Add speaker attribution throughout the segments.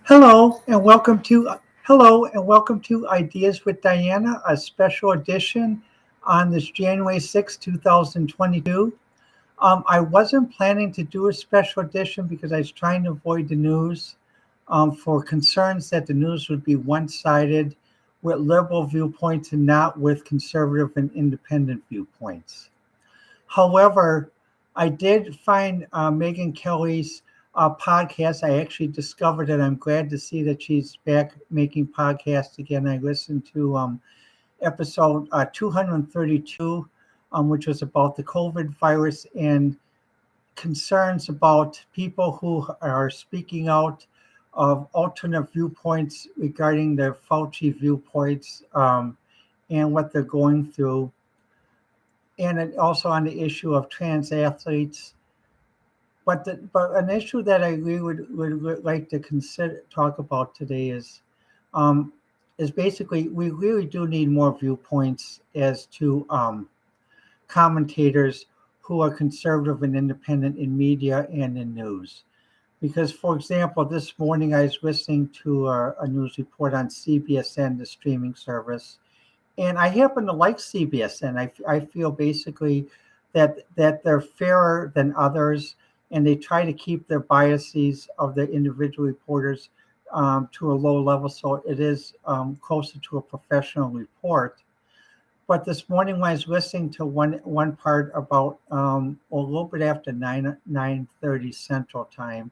Speaker 1: Hello and welcome to Ideas with Diana, a special edition on this January 6th, 2022. I wasn't planning to do a special edition because I was trying to avoid the news for concerns that the news would be one-sided with liberal viewpoints and not with conservative and independent viewpoints. However, I did find Megyn Kelly's podcast. I actually discovered it. I'm glad to see that she's back making podcasts again. I listened to episode 232, which was about the COVID virus and concerns about people who are speaking out of alternate viewpoints regarding the Fauci viewpoints and what they're going through, and also on the issue of trans athletes. But an issue that I really would like to consider talk about today um, is basically we really do need more viewpoints as to commentators who are conservative and independent in media and in news. Because, for example, this morning I was listening to a news report on CBSN, the streaming service, and I happen to like CBSN. I feel basically that they're fairer than others, and they try to keep their biases of the individual reporters to a low level, so it is closer to a professional report. But this morning, when I was listening to one part about a little bit after 9:30 Central Time,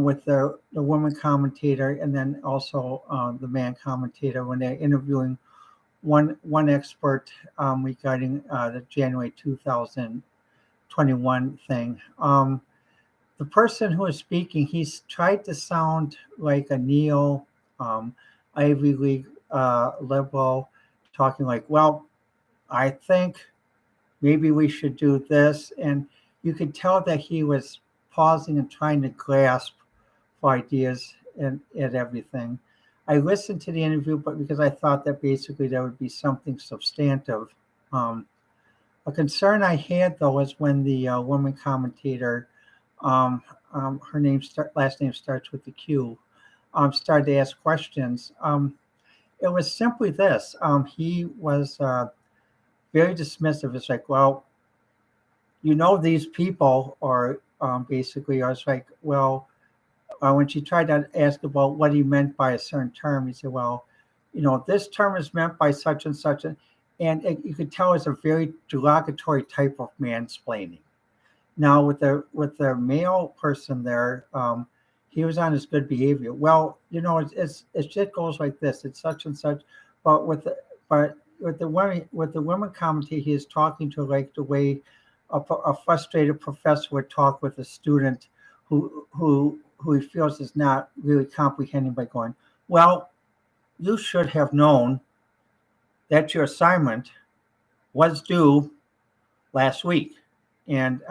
Speaker 1: with the woman commentator and then also the man commentator when they're interviewing one expert regarding the January 2021 thing. The person who is speaking, he's tried to sound like a neo Ivy League liberal, talking like, well, I think maybe we should do this. And you could tell that he was pausing and trying to grasp for ideas and everything. I listened to the interview, but because I thought that basically there would be something substantive. Um, a concern I had though was when the woman commentator, her last name starts with the Q, started to ask questions. It was simply this: he was very dismissive. It's like, well, these people are basically. I was like, well, when she tried to ask about what he meant by a certain term, he said, well, this term is meant by such and such. And you could tell it's a very derogatory type of mansplaining. Now, with the male person there, he was on his good behavior. Well, it just goes like this. It's such and such. But with the women commentator, he is talking to like the way a frustrated professor would talk with a student who he feels is not really comprehending by going, well, you should have known that your assignment was due last week. And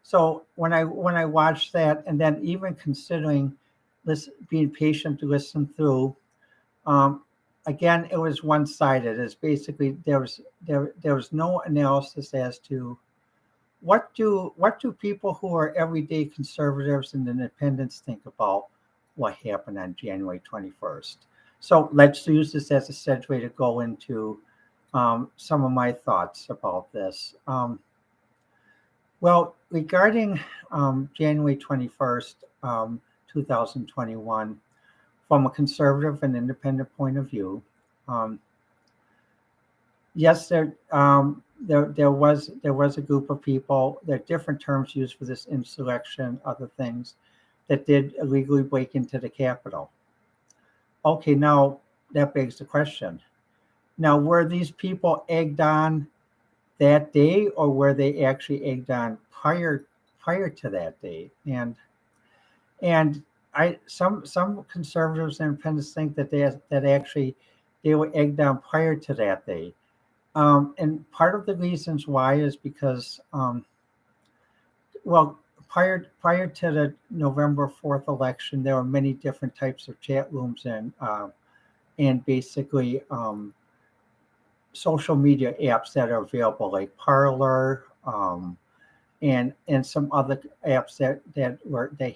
Speaker 1: so when I watched that, and then even considering this, being patient to listen through, um, again, it was one-sided. It's basically there was no analysis as to what do people who are everyday conservatives and independents think about what happened on January 21st. So let's use this as a segue to go into some of my thoughts about this. Well, regarding January 21st, 2021, from a conservative and independent point of view, um, yes, there was a group of people. There are different terms used for this: insurrection, other things, that did illegally break into the Capitol. Okay, now that begs the question. Now, were these people egged on that day, or were they actually egged on prior to that day? And some conservatives and independents think that actually they were egged on prior to that day. And part of the reasons why is because, well, prior to the November 4th election, there were many different types of chat rooms and basically social media apps that are available, like Parler, and some other apps that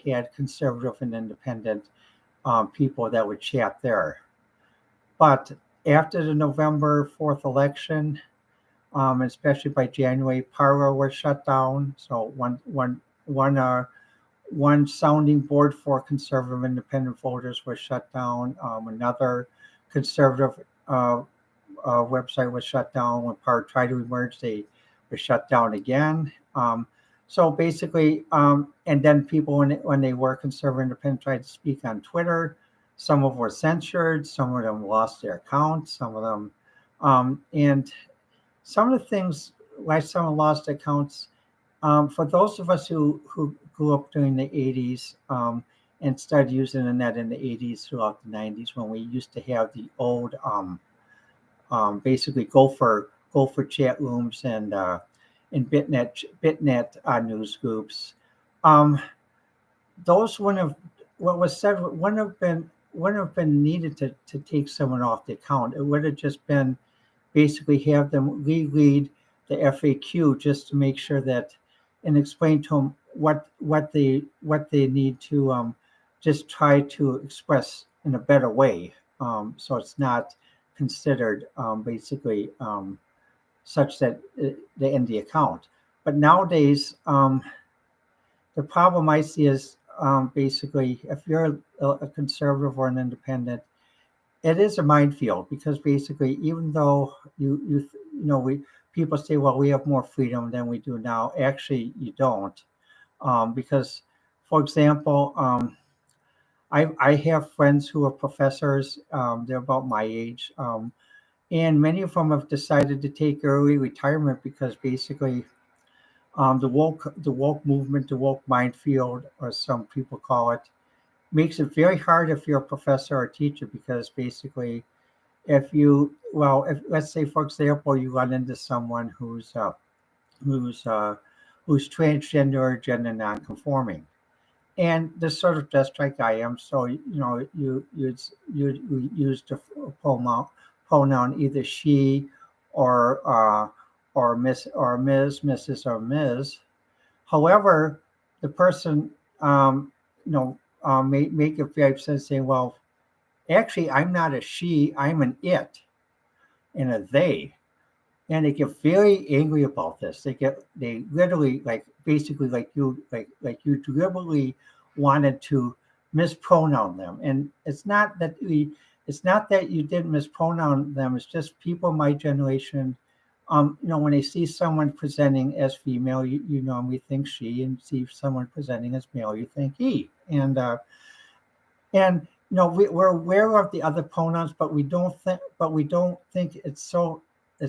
Speaker 1: had conservative and independent. people that would chat there. But after the November 4th election, especially by January, Parler was shut down. So one sounding board for conservative independent voters was shut down. Another conservative website was shut down. When Parler tried to emerge, they were shut down again. So basically, and then people, when they were conservative independent, tried to speak on Twitter. Some of them were censored. Some of them lost their accounts. Some of them, and some of the things why some lost accounts. For those of us who grew up during the 80s and started using the net in the 80s throughout the 90s, when we used to have the old basically Gopher chat rooms and Bitnet news groups, those wouldn't have, what was said wouldn't have been needed to take someone off the account. It would have just been basically have them reread the FAQ just to make sure that, and explain to them what they need to just try to express in a better way, so it's not considered basically such that they end the account. But nowadays, the problem I see is basically if you're a conservative or an independent, it is a minefield, because basically, even though people say, well, we have more freedom than we do now. Actually, you don't, because, for example, I have friends who are professors. They're about my age, and many of them have decided to take early retirement because basically, the woke movement, the woke minefield, or some people call it, makes it very hard if you're a professor or a teacher, because basically, if let's say, for example, you run into someone who's transgender or gender nonconforming, and they're sort of just like I am, so you use the pronoun either she or miss or ms, mrs, or ms. However, the person make it very sense, saying, well, actually, I'm not a she, I'm an it and a they. And they get very angry about this. They literally, like, basically, like you deliberately wanted to mispronoun them. And it's not that you didn't mispronoun them. It's just people my generation, when they see someone presenting as female, you normally think she, and see someone presenting as male, you think he. And we're aware of the other pronouns, but we don't think it's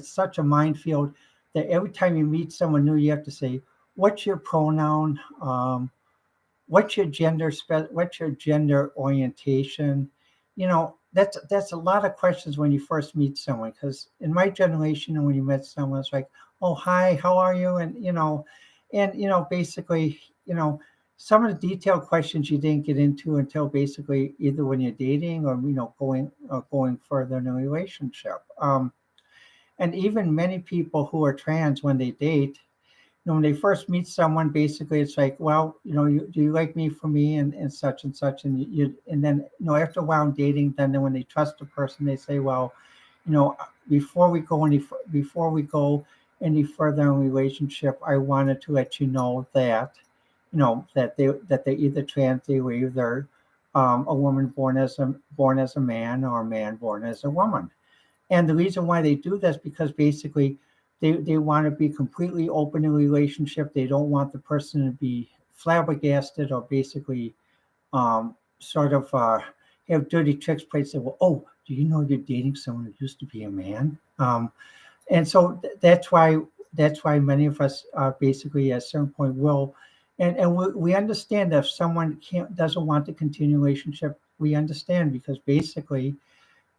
Speaker 1: such a minefield that every time you meet someone new, you have to say, what's your pronoun? What's your gender? What's your gender orientation? That's a lot of questions when you first meet someone. Because in my generation, when you met someone, it's like, oh, hi, how are you? And basically, some of the detailed questions you didn't get into until basically either when you're dating or going further in a relationship. And even many people who are trans, when they date, when they first meet someone, basically it's like, well, do you like me for me and such and such, and then after a while dating, then when they trust the person, they say, well, before we go any further in relationship, I wanted to let you know that that they're either trans, they were either a woman born as a man, or a man born as a woman. And the reason why they do this, because basically they want to be completely open in a relationship. They don't want the person to be flabbergasted or basically sort of have dirty tricks played. Say, well, oh, do you know you're dating someone who used to be a man? And so that's why many of us basically at a certain point will. And we understand that if someone doesn't want to continue a relationship, we understand, because basically,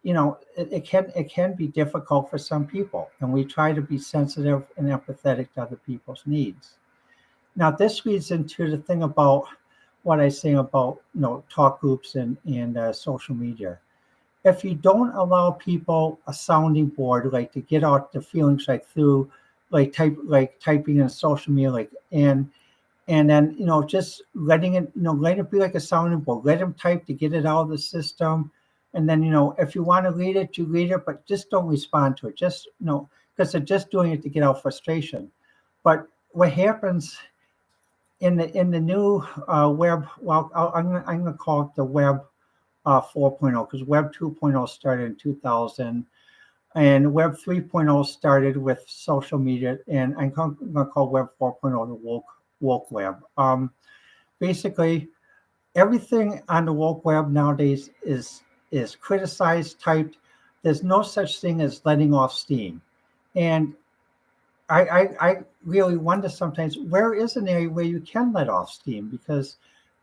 Speaker 1: it can be difficult for some people, and we try to be sensitive and empathetic to other people's needs. Now, this leads into the thing about what I say about talk groups and social media. If you don't allow people a sounding board, like to get out the feelings, like through typing in social media, and then just letting it let it be like a sounding board. Let them type to get it out of the system, and then if you want to read it, you read it, but just don't respond to it. Just because they're just doing it to get out frustration. But what happens in the new web? Well, I'm gonna call it the web 4.0, because Web 2.0 started in 2000, and Web 3.0 started with social media, and I'm going to call Web 4.0 the woke web. Basically, everything on the woke web nowadays is criticized, typed. There's no such thing as letting off steam, and I really wonder sometimes, where is an area where you can let off steam? Because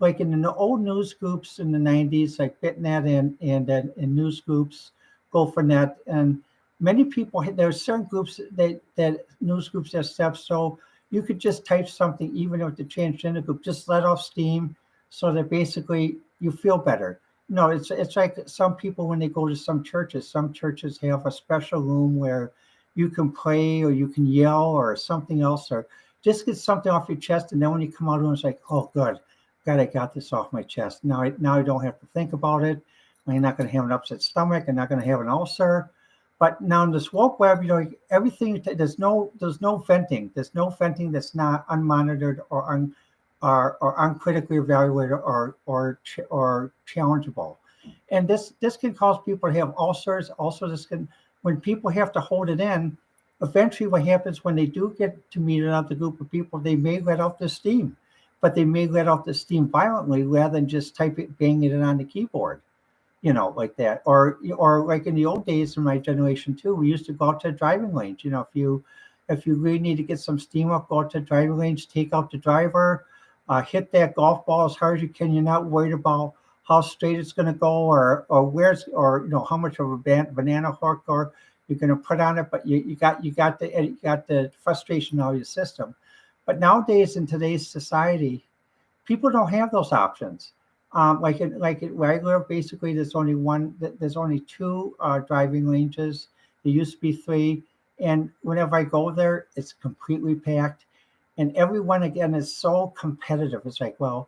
Speaker 1: like in the old news groups in the 90s, like BitNet and news groups, GopherNet, and many people, there are certain groups that news groups have steps, so you could just type something, even if the transgender group, just let off steam, so that basically you feel better. No, it's like some people, when they go to some churches have a special room where you can pray or you can yell or something else, or just get something off your chest, and then when you come out, it's like, oh, good. God, I got this off my chest. Now I don't have to think about it. I'm not going to have an upset stomach. I'm not going to have an ulcer. But now in this woke web, everything, there's no venting. There's no venting that's not unmonitored or uncritically evaluated or challengeable. And this can cause people to have ulcers. Also, this can, when people have to hold it in, eventually what happens when they do get to meet another group of people, they may let off the steam, but they may let off the steam violently rather than just banging it on the keyboard, like that. Or like in the old days in my generation too, we used to go out to driving range. If you really need to get some steam up, go out to driving range, take out the driver, hit that golf ball as hard as you can. You're not worried about how straight it's going to go, or how much of a banana hook or you're going to put on it, but you got the frustration out of your system. But nowadays, in today's society, people don't have those options. Like at regular, basically, there's only two driving ranges. There used to be three, and whenever I go there, it's completely packed, and everyone again is so competitive. It's like, well,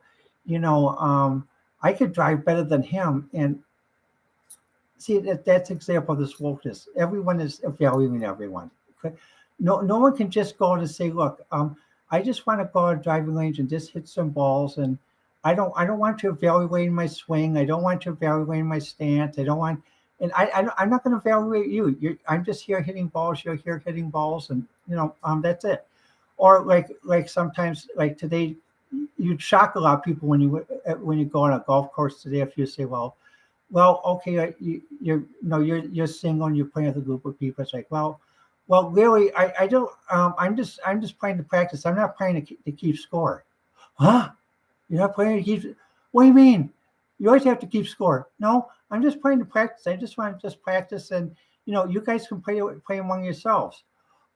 Speaker 1: I could drive better than him, and see that's example of this wokeness. Everyone is evaluating everyone. Okay? No one can just go and say, look, I just want to go to a driving range and just hit some balls, and I don't want you evaluating my swing. I don't want you evaluating my stance. I don't want, and I'm not going to evaluate you. I'm just here hitting balls. You're here hitting balls, and that's it. Or like sometimes, like today, you'd shock a lot of people when you go on a golf course today if you say, well, okay, you're single and you're playing with a group of people. It's like, well, really, I don't. I'm just playing to practice. I'm not playing to keep score. Huh? You're not playing to keep. What do you mean? You always have to keep score. No, I'm just playing to practice. I just want to just practice, and you guys can play among yourselves.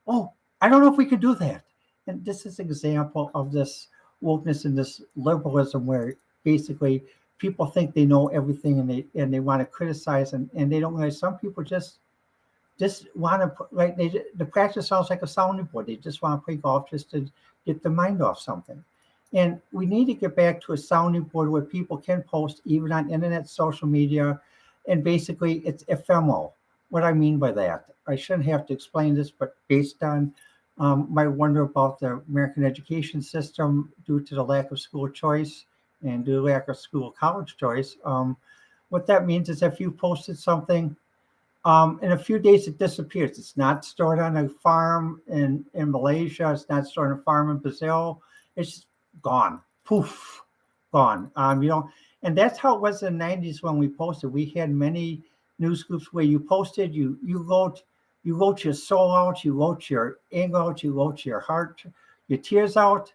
Speaker 1: Oh, I don't know if we could do that. And this is an example of this wokeness and this liberalism, where basically people think they know everything, and they want to criticize, and they don't realize some people just want to put, like, the practice sounds like a sounding board. They just want to play golf just to get their mind off something. And we need to get back to a sounding board where people can post even on internet, social media, and basically it's ephemeral. What I mean by that, I shouldn't have to explain this, but based on my wonder about the American education system due to the lack of school choice and due to the lack of school college choice, what that means is if you posted something, in a few days it disappears. It's not stored on a farm in Malaysia. It's not stored on a farm in Brazil. It's gone. Poof, gone. And that's how it was in the 90s when we posted. We had many news groups where you posted, you wrote your soul out, you wrote your anger out, you wrote your heart, your tears out.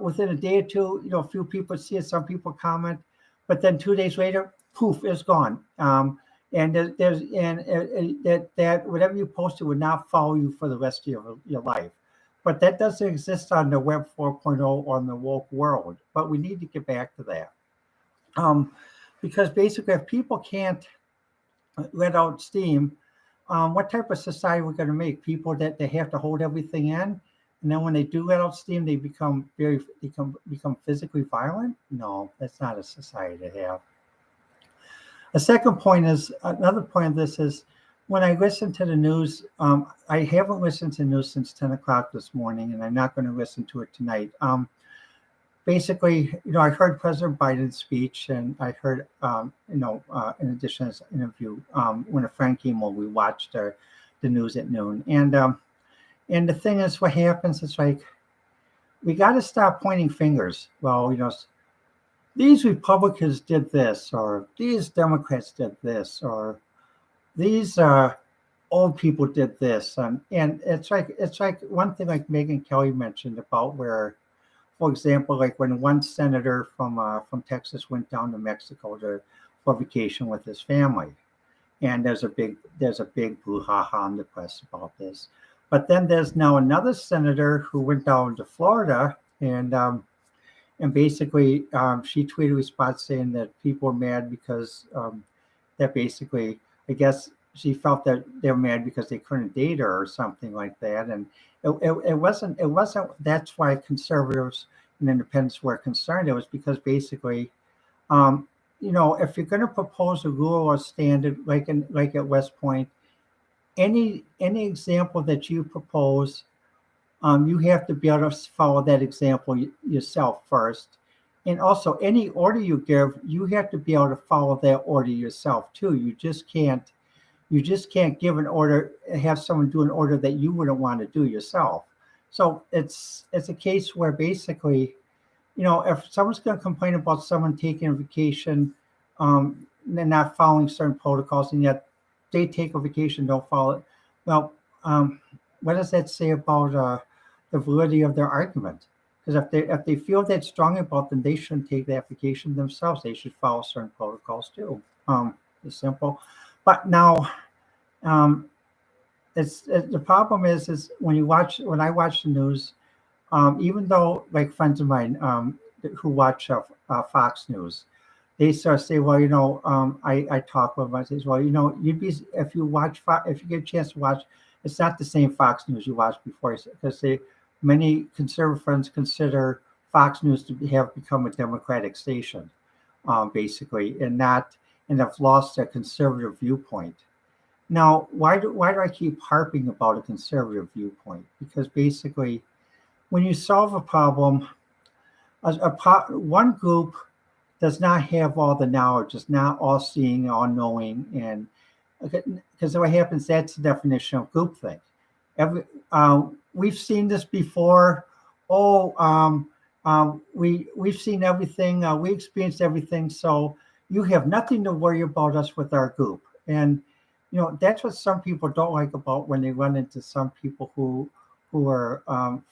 Speaker 1: Within a day or two, a few people see it, some people comment, but then 2 days later, poof, it's gone. And that whatever you posted would not follow you for the rest of your life. But that doesn't exist on the Web 4.0 or in the woke world. But we need to get back to that. Because basically, if people can't let out steam, what type of society we're going to make? People that they have to hold everything in, And then when they do let out steam, they become physically violent. No, that's not a society to have. A second point is another point of this is when I listen to the news, I haven't listened to news since 10 o'clock this morning, and I'm not going to listen to it tonight. Basically, I heard President Biden's speech, and I heard, in addition to this interview, when a friend came over, we watched the news at noon. And the thing is, what happens is like, we got to stop pointing fingers. Well, these Republicans did this, or these Democrats did this, or these old people did this, and it's like one thing like Megyn Kelly mentioned about where, for example, like when one senator from Texas went down to Mexico for vacation with his family, and there's a big brouhaha in the press about this. But then there's now another senator who went down to Florida, and basically she tweeted a response saying that people were mad because that basically, I guess she felt that they were mad because they couldn't date her or something like that. And it wasn't, that's why conservatives and independents were concerned. It was because basically, if you're going to propose a rule or standard, like at West Point, any example that you propose, you have to be able to follow that example yourself first. And also, any order you give, you have to be able to follow that order yourself too. You just can't give an order, have someone do an order that you wouldn't want to do yourself. So it's a case where basically, if someone's going to complain about someone taking a vacation, and not following certain protocols, and yet they take a vacation, don't follow it. Well, what does that say about the validity of their argument? Because if they feel that strongly about them, they shouldn't take the application themselves. They should follow certain protocols too. It's simple. But now, the problem is when I watch the news, even though like friends of mine who watch Fox News, they sort of say, well, I talk with them. I say, well, you'd be if you get a chance to watch, it's not the same Fox News you watched before, because many conservative friends consider Fox News to have become a Democratic station, basically, and have lost their conservative viewpoint. Now, why do I keep harping about a conservative viewpoint? Because basically, when you solve a problem, one group does not have all the knowledge, is not all seeing, all knowing, and because what happens, that's the definition of groupthink. We've seen this before. We've seen everything. We experienced everything. So you have nothing to worry about us with our group. And that's what some people don't like about when they run into some people who are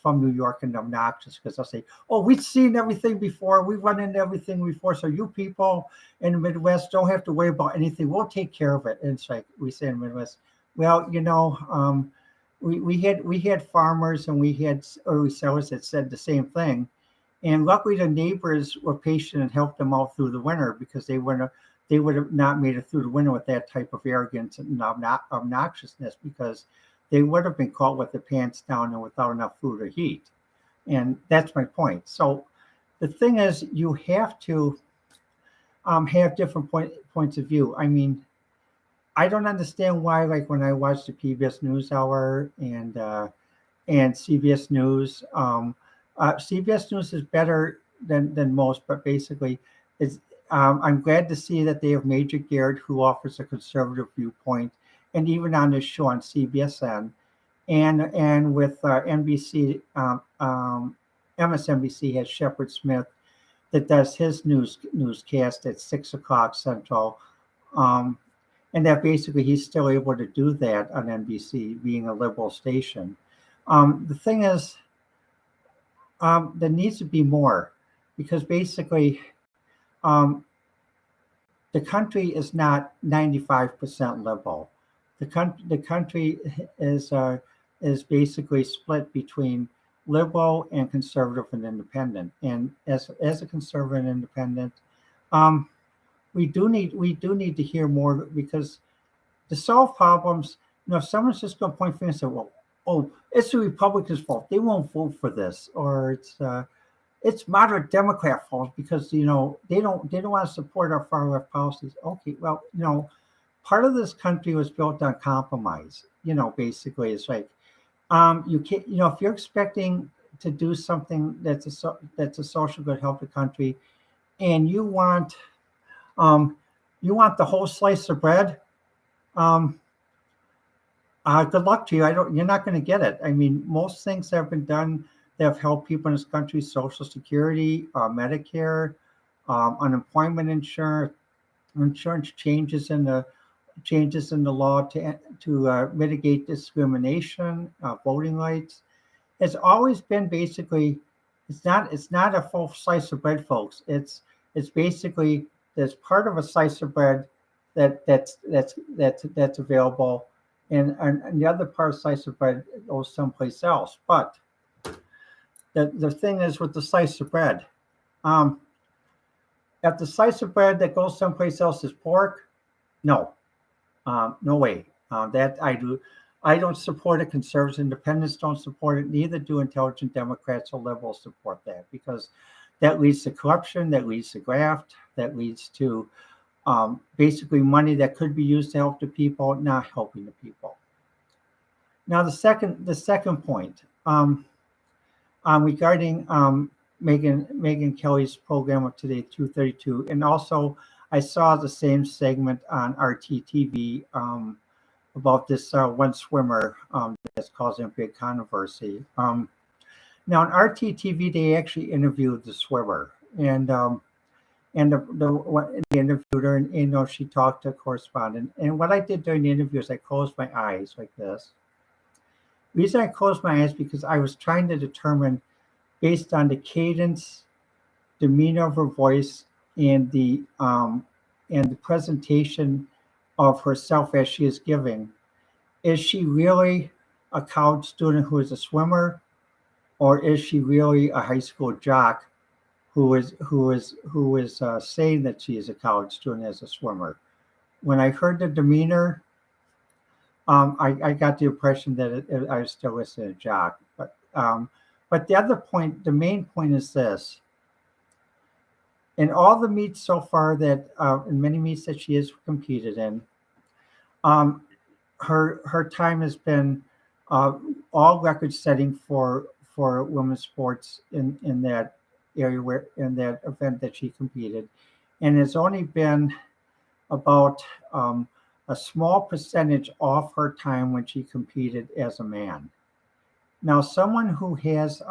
Speaker 1: from New York and obnoxious, because they'll say, "Oh, we've seen everything before. We've run into everything before. So you people in the Midwest don't have to worry about anything. We'll take care of it." And it's like we say in the Midwest, well, we had farmers and we had early settlers that said the same thing, and luckily the neighbors were patient and helped them out through the winter, because they would have not made it through the winter with that type of arrogance and obnoxiousness, because they would have been caught with their pants down and without enough food or heat. And that's my point. So the thing is, you have to have different points of view. I mean, I don't understand why, like when I watch the PBS NewsHour and CBS News, CBS News is better than most, but basically, I'm glad to see that they have Major Garrett, who offers a conservative viewpoint, and even on this show on CBSN, and with NBC, MSNBC has Shepard Smith that does his newscast at 6:00 Central, and that basically he's still able to do that on NBC, being a liberal station. The thing is, there needs to be more, because basically, the country is not 95% liberal. The country is basically split between liberal and conservative and independent. And as a conservative and independent, we do need to hear more, because to solve problems, if someone's just going to point fingers and say, well, oh, it's the Republicans' fault. They won't vote for this, or it's moderate Democrat fault because they don't want to support our far left policies. Okay, well, part of this country was built on compromise. Basically, it's like you can't, if you're expecting to do something that's a social good, help the country, and um, you want the whole slice of bread. Um, Good luck to you. You're not going to get it. I mean, most things that have been done that have helped people in this country: Social Security, Medicare, unemployment insurance changes in the law to mitigate discrimination, voting rights. It's always been basically, it's not a full slice of bread, folks. It's basically there's part of a slice of bread that's available, and the other part of slice of bread goes someplace else. But the thing is with the slice of bread, um, if the slice of bread that goes someplace else is pork, no, no way. That I do. I don't support it. Conservatives, independents don't support it. Neither do intelligent Democrats or liberals support that because that leads to corruption, that leads to graft, that leads to basically money that could be used to help the people, not helping the people. Now, the second point regarding Megan Kelly's program of today, 232, and also I saw the same segment on RTTV about this one swimmer that's causing a big controversy. Now, on RTTV, they actually interviewed the swimmer, and they interviewed her, and she talked to a correspondent. And what I did during the interview is I closed my eyes like this. The reason I closed my eyes because I was trying to determine, based on the cadence, demeanor of her voice, and the presentation of herself as she is giving, is she really a college student who is a swimmer, or is she really a high school jock who is saying that she is a college student as a swimmer? When I heard the demeanor, I got the impression that I was still listening to jock. But the other point, the main point is this: in all the meets so far in many meets that she has competed in, um, her time has been all record setting for women's sports in that area in that event that she competed, and it's only been about a small percentage off her time when she competed as a man. Now, someone who has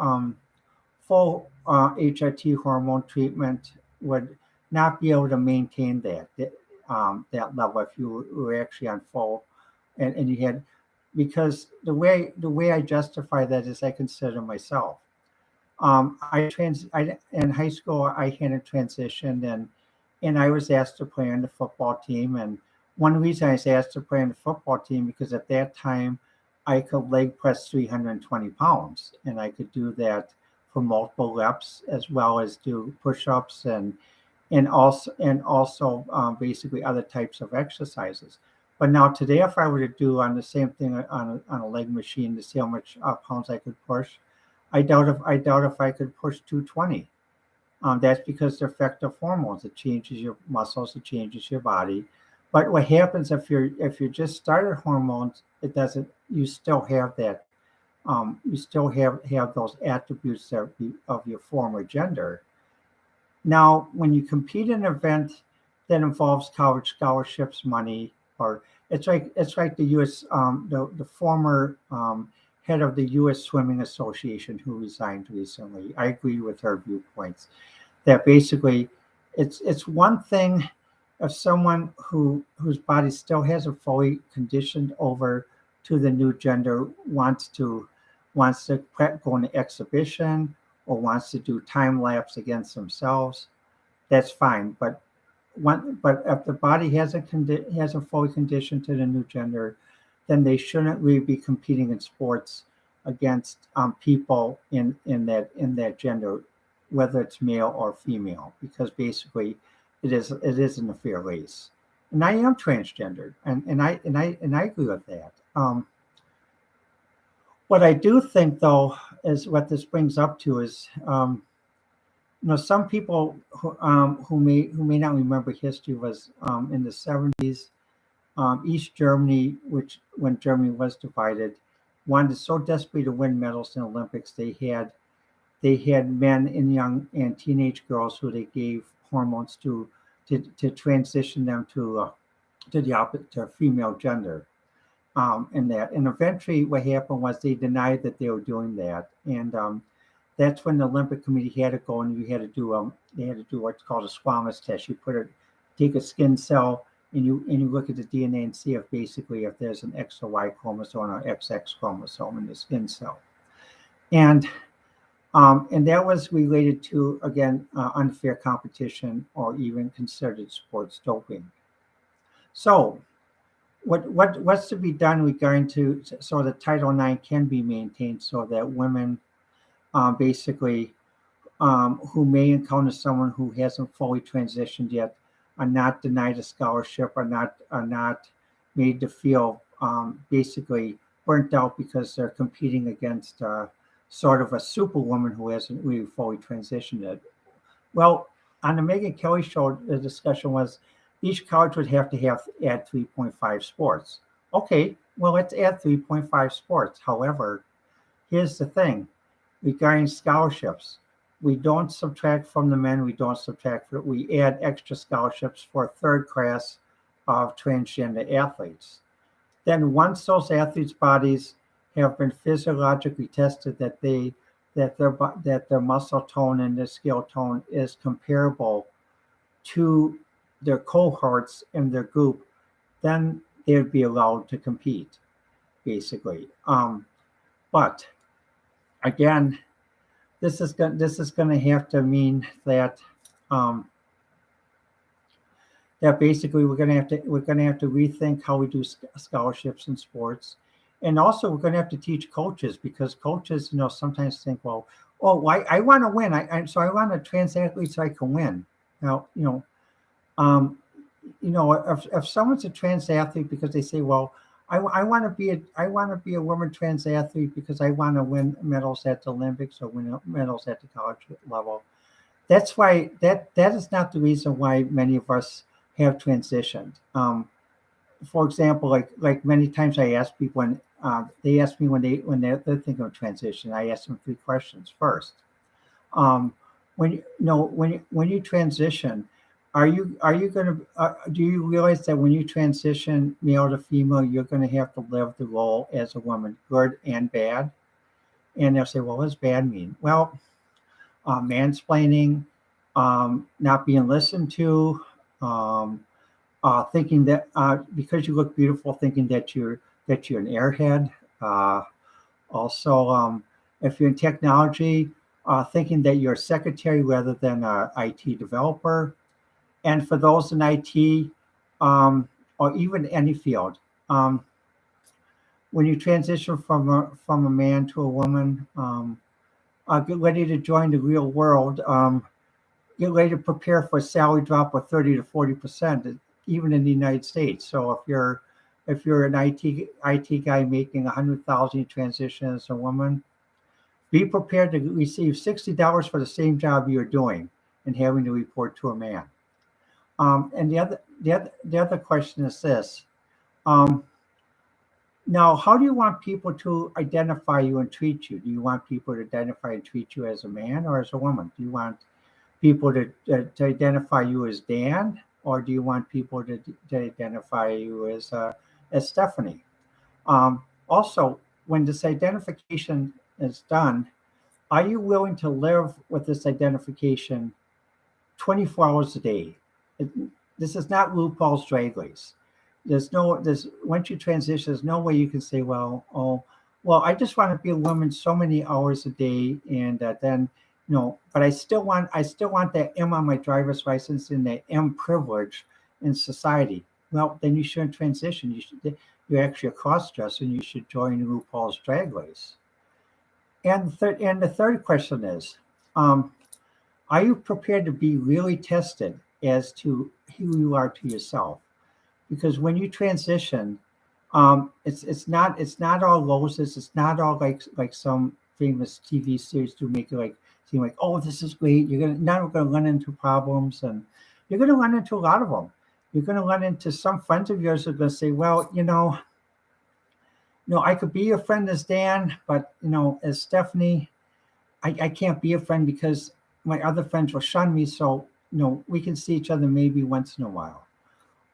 Speaker 1: full HRT hormone treatment would not be able to maintain that level if you were actually on full, and you had, because the way I justify that is I consider myself. I in high school I had a transition, and I was asked to play on the football team. And one reason I was asked to play on the football team because at that time I could leg press 320 pounds, and I could do that for multiple reps as well as do push-ups and also basically other types of exercises. But now today, if I were to do on the same thing on a leg machine to see how much pounds I could push, I doubt if I could push 220. That's because the effect of hormones. It changes your muscles, it changes your body. But what happens if you just started hormones, it doesn't. You still have that. You still have those attributes of your former gender. Now, when you compete in an event that involves college scholarships, money, or it's like the U.S. The former head of the U.S. Swimming Association who resigned recently. I agree with her viewpoints that basically it's one thing if someone whose body still hasn't fully conditioned over to the new gender wants to go in an exhibition or wants to do time lapse against themselves, that's fine. But if the body hasn't fully conditioned to the new gender, then they shouldn't really be competing in sports against people in that gender, whether it's male or female, because basically it isn't a fair race. And I am transgendered, and I agree with that. What I do think, though, is what this brings up to is, some people who may not remember history was in the 70s, East Germany, which when Germany was divided, wanted so desperately to win medals in the Olympics. They had men and young and teenage girls who they gave hormones to transition them to the opposite to female gender. And eventually what happened was they denied that they were doing that, and that's when the Olympic Committee had to go and they had to do what's called a squamous test. Take a skin cell and you look at the DNA and see if basically if there's an X or Y chromosome or XX chromosome in the skin cell, and and that was related to, again, unfair competition or even considered sports doping. So what's to be done regarding to so that Title IX can be maintained so that women basically who may encounter someone who hasn't fully transitioned yet are not denied a scholarship, are not made to feel basically burnt out because they're competing against sort of a superwoman who hasn't really fully transitioned yet. Well, on the Megyn Kelly show, the discussion was each college would have to add 3.5 sports. Okay, well, let's add 3.5 sports. However, here's the thing regarding scholarships. We don't subtract from the men, we don't subtract, we add extra scholarships for third class of transgender athletes. Then once those athletes' bodies have been physiologically tested that their muscle tone and their skill tone is comparable to their cohorts in their group, then they would be allowed to compete, basically. But again, this is going to have to mean um, that basically we're going to have to rethink how we do scholarships in sports, and also we're going to have to teach coaches because coaches, sometimes think, well, oh, I want to win, so I want a trans athlete so I can win. Now, um, if someone's a trans athlete because they say, well, I want to be a woman trans athlete because I want to win medals at the Olympics or win medals at the college level. That's why that is not the reason why many of us have transitioned. For example, like many times I ask people when they ask me when they're thinking of transition, I ask them three questions. First, um, when you transition, are you going to do you realize that when you transition male to female, you're going to have to live the role as a woman, good and bad? And they'll say, well, what does bad mean? Well, mansplaining, not being listened to, um, thinking that because you look beautiful, thinking that you're an airhead. Uh, Also, if you're in technology, thinking that you're a secretary rather than an IT developer. And for those in IT, or even any field, um, when you transition from a man to a woman, get ready to join the real world. Get ready to prepare for a salary drop of 30 to 40%, even in the United States. So if you're an IT guy making 100,000, you transition as a woman, be prepared to receive $60 for the same job you're doing and having to report to a man. And the other question is this. Um, Now, how do you want people to identify you and treat you? Do you want people to identify and treat you as a man or as a woman? Do you want people to identify you as Dan, or do you want people to identify you as Stephanie? Also, when this identification is done, are you willing to live with this identification 24 hours a day? It, this is not RuPaul's Drag Race. There's once you transition, there's no way you can say, well, I just want to be a woman so many hours a day, and then but I still want that M on my driver's license and that M privilege in society. Well, then you shouldn't transition. You're actually a cross dresser, and you should join RuPaul's Drag Race. And the third question is, um, are you prepared to be really tested as to who you are to yourself? Because when you transition, It's not all roses. It's not all like some famous TV series to make it like seem like, oh, this is great. You're gonna now we're gonna run into problems, and you're gonna run into a lot of them. You're gonna run into some friends of yours who are gonna say, well, I could be your friend as Dan, but as Stephanie, I can't be a friend because my other friends will shun me. So we can see each other maybe once in a while.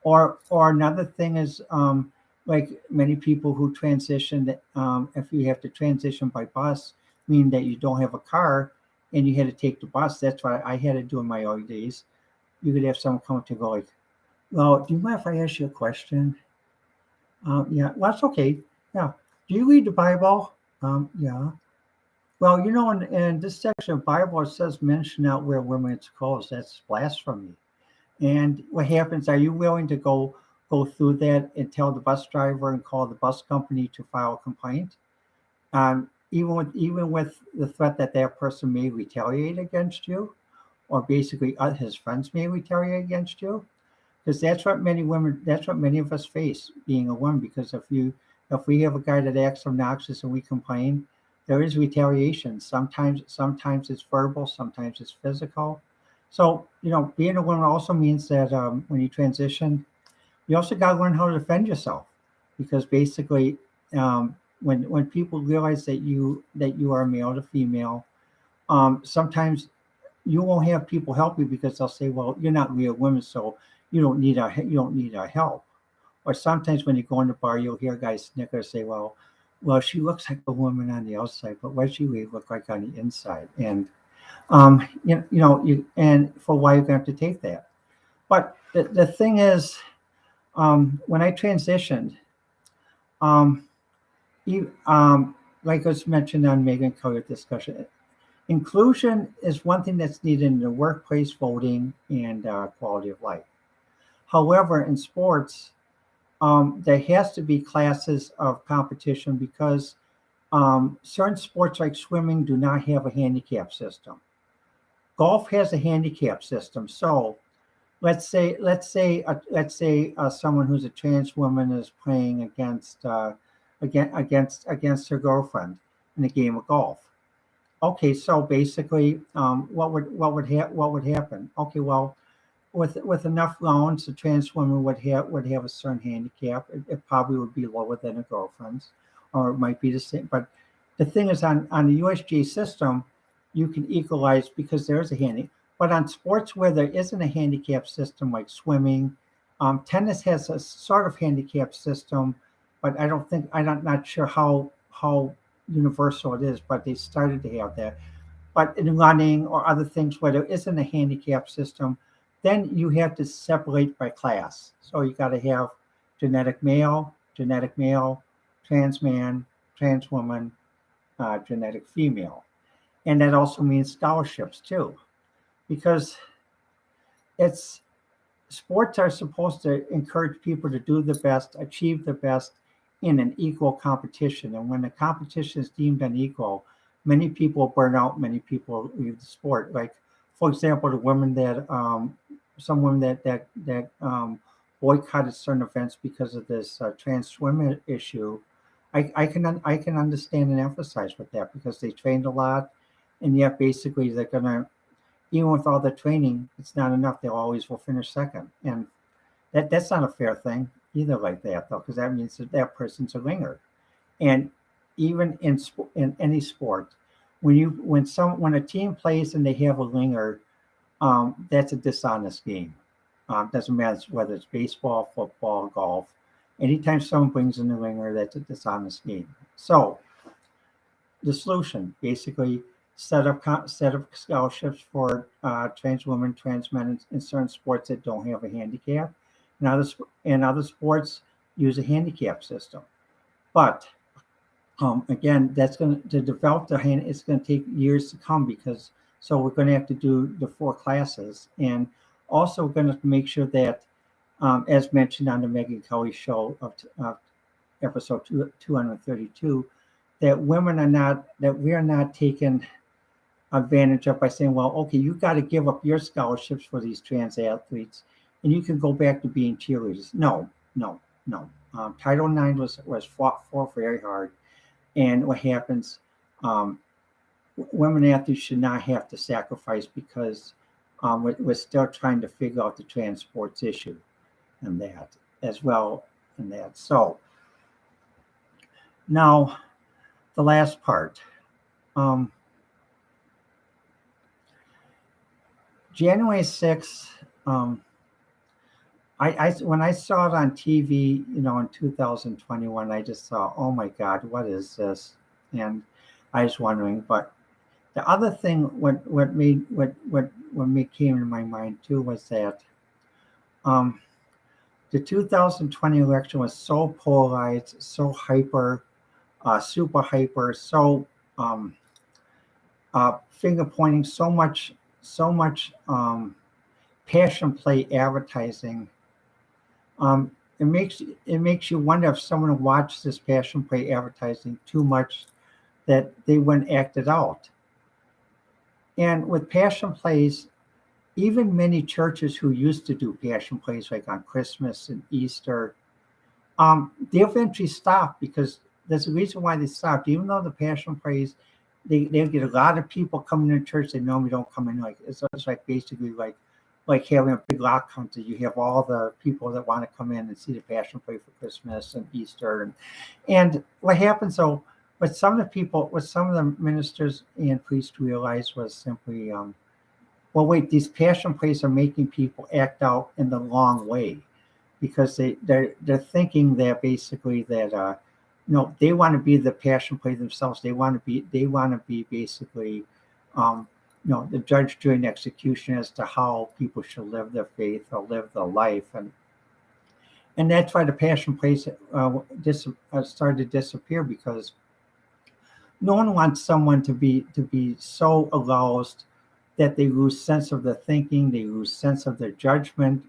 Speaker 1: Or another thing is, like many people who transition, if you have to transition by bus, meaning that you don't have a car and you had to take the bus. That's what I had to do in my early days. You could have someone come up to go like, well, do you mind if I ask you a question? Yeah, well, that's okay. Yeah. Do you read the Bible? Yeah. Well, in this section of Bible, it says men should not wear women's clothes. That's blasphemy. And what happens? Are you willing to go through that and tell the bus driver and call the bus company to file a complaint? Even with the threat that that person may retaliate against you, or basically his friends may retaliate against you, because that's what many of us face being a woman. Because if we have a guy that acts obnoxious and we complain, there is retaliation. Sometimes it's verbal, sometimes it's physical. So being a woman also means that when you transition, you also got to learn how to defend yourself, because basically, when people realize that you are male to female, sometimes you won't have people help you because they'll say, well, you're not real women, so you don't need our help. Or sometimes when you go in the bar, you'll hear guys snicker, say, well, she looks like a woman on the outside, but what she really look like on the inside. And and for why you're gonna have to take that. But the thing is, when I transitioned, um, like was mentioned on Megan Kelly discussion, inclusion is one thing that's needed in the workplace, voting, and quality of life. However, in sports, there has to be classes of competition because certain sports like swimming do not have a handicap system. Golf has a handicap system. So let's say someone who's a trans woman is playing against her girlfriend in a game of golf. Okay, so basically, what would happen? Okay, well, with enough rounds, the trans woman would have a certain handicap. It probably would be lower than a girlfriend's, or it might be the same. But the thing is, on the USGA system, you can equalize because there is a handicap. But on sports where there isn't a handicap system, like swimming, tennis has a sort of handicap system, but I'm not sure how universal it is. But they started to have that. But in running or other things where there isn't a handicap system, then you have to separate by class. So you got to have genetic male, trans man, trans woman, genetic female. And that also means scholarships too, because it's sports are supposed to encourage people to do the best, achieve the best in an equal competition. And when the competition is deemed unequal, many people burn out, many people leave the sport. Like, for example, some women that boycotted certain events because of this trans swim issue. I can understand and empathize with that because they trained a lot, and yet basically they're gonna, even with all the training, it's not enough. They always will finish second, and that's not a fair thing either. Like that though, because that means that person's a ringer. And even in any sport, when a team plays and they have a ringer, that's a dishonest game. Doesn't matter whether it's baseball, football, golf. Anytime someone brings in a ringer, that's a dishonest game. So the solution basically set up scholarships for trans women, trans men in certain sports that don't have a handicap. In other sports, use a handicap system. But again, that's going to develop the hand. It's going to take years to come because so we're going to have to do the 4 classes, and also we're going to make sure that, as mentioned on the Megan Kelly show of episode 232, that we are not taken advantage of by saying, well, okay, you got to give up your scholarships for these trans athletes, and you can go back to being cheerleaders. No, no, no. Title IX was fought for very hard. And what happens, um, women athletes should not have to sacrifice because we're still trying to figure out the transports issue and that as well and that. So now the last part. Um, January 6th, when I saw it on TV, in 2021, I just thought, oh my God, what is this? And I was wondering, but the other thing, what came to my mind too was that um, the 2020 election was so polarized, so hyper, super hyper, so um, finger pointing, so much passion play advertising. It makes you wonder if someone watched this passion play advertising too much that they wouldn't act it out. And with passion plays, even many churches who used to do passion plays like on Christmas and Easter, they eventually stopped because there's a reason why they stopped. Even though the passion plays, they get a lot of people coming to church that normally don't come in. Like it's like basically like having a big lock hunter. You have all the people that want to come in and see the passion play for Christmas and Easter, and what happens though, what some of the ministers and priests realized was simply, well, wait, these passion plays are making people act out in the wrong way because they're thinking that basically that they want to be the passion play themselves. They want to be basically the judge during execution as to how people should live their faith or live their life, and that's why the passion plays started to disappear because no one wants someone to be so aroused that they lose sense of their thinking, they lose sense of their judgment,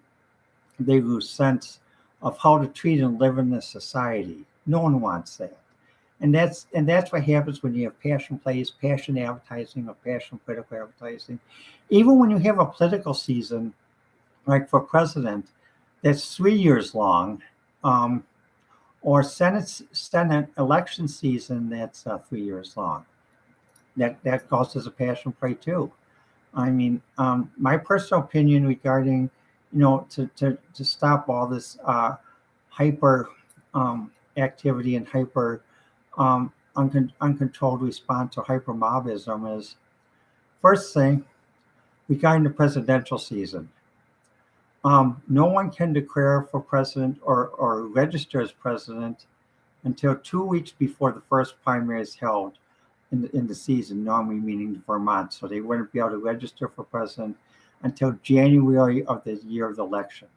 Speaker 1: they lose sense of how to treat and live in the society. No one wants that. And that's what happens when you have passion plays, passion advertising, or passion political advertising. Even when you have a political season, like for president, that's 3 years long, um, or Senate election season that's 3 years long. That counts as a passion play too. I mean, my personal opinion regarding, to stop all this hyper activity and hyper uncontrolled response to hyper mobism is, first thing, regarding the presidential season. No one can declare for president or register as president until 2 weeks before the first primary is held in the season, normally meaning Vermont. So they wouldn't be able to register for president until January of the year of the election.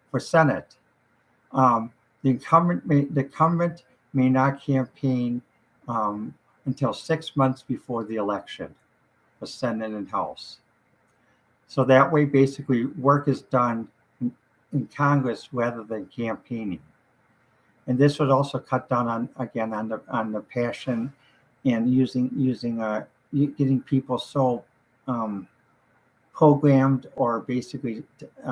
Speaker 1: For Senate, the incumbent may not campaign until 6 months before the election for Senate and House. So that way, basically, work is done in Congress rather than campaigning. And this would also cut down on the passion and getting people so programmed or basically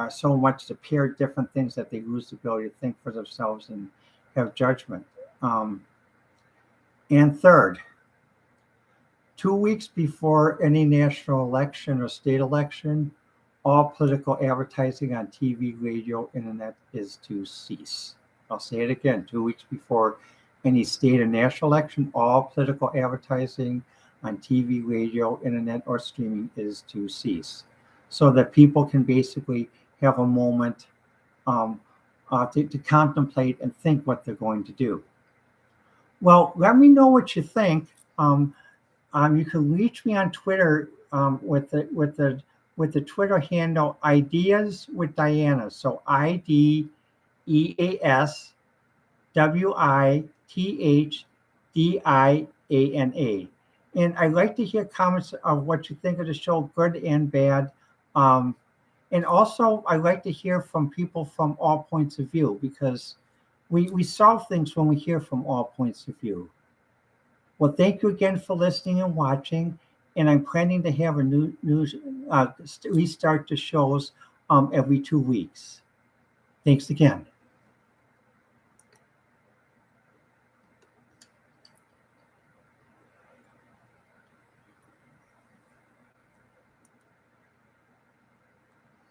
Speaker 1: so much to peer different things that they lose the ability to think for themselves and have judgment. And third, 2 weeks before any national election or state election, all political advertising on TV, radio, internet is to cease. I'll say it again, 2 weeks before any state or national election, all political advertising on TV, radio, internet, or streaming is to cease, so that people can basically have a moment to contemplate and think what they're going to do. Well, let me know what you think. You can reach me on Twitter with the Twitter handle Ideas with Diana. So IDEASWITHDIANA. And I'd like to hear comments of what you think of the show, good and bad. And also, I'd like to hear from people from all points of view, because we solve things when we hear from all points of view. Well, thank you again for listening and watching. And I'm planning to have a restart the shows every 2 weeks. Thanks again.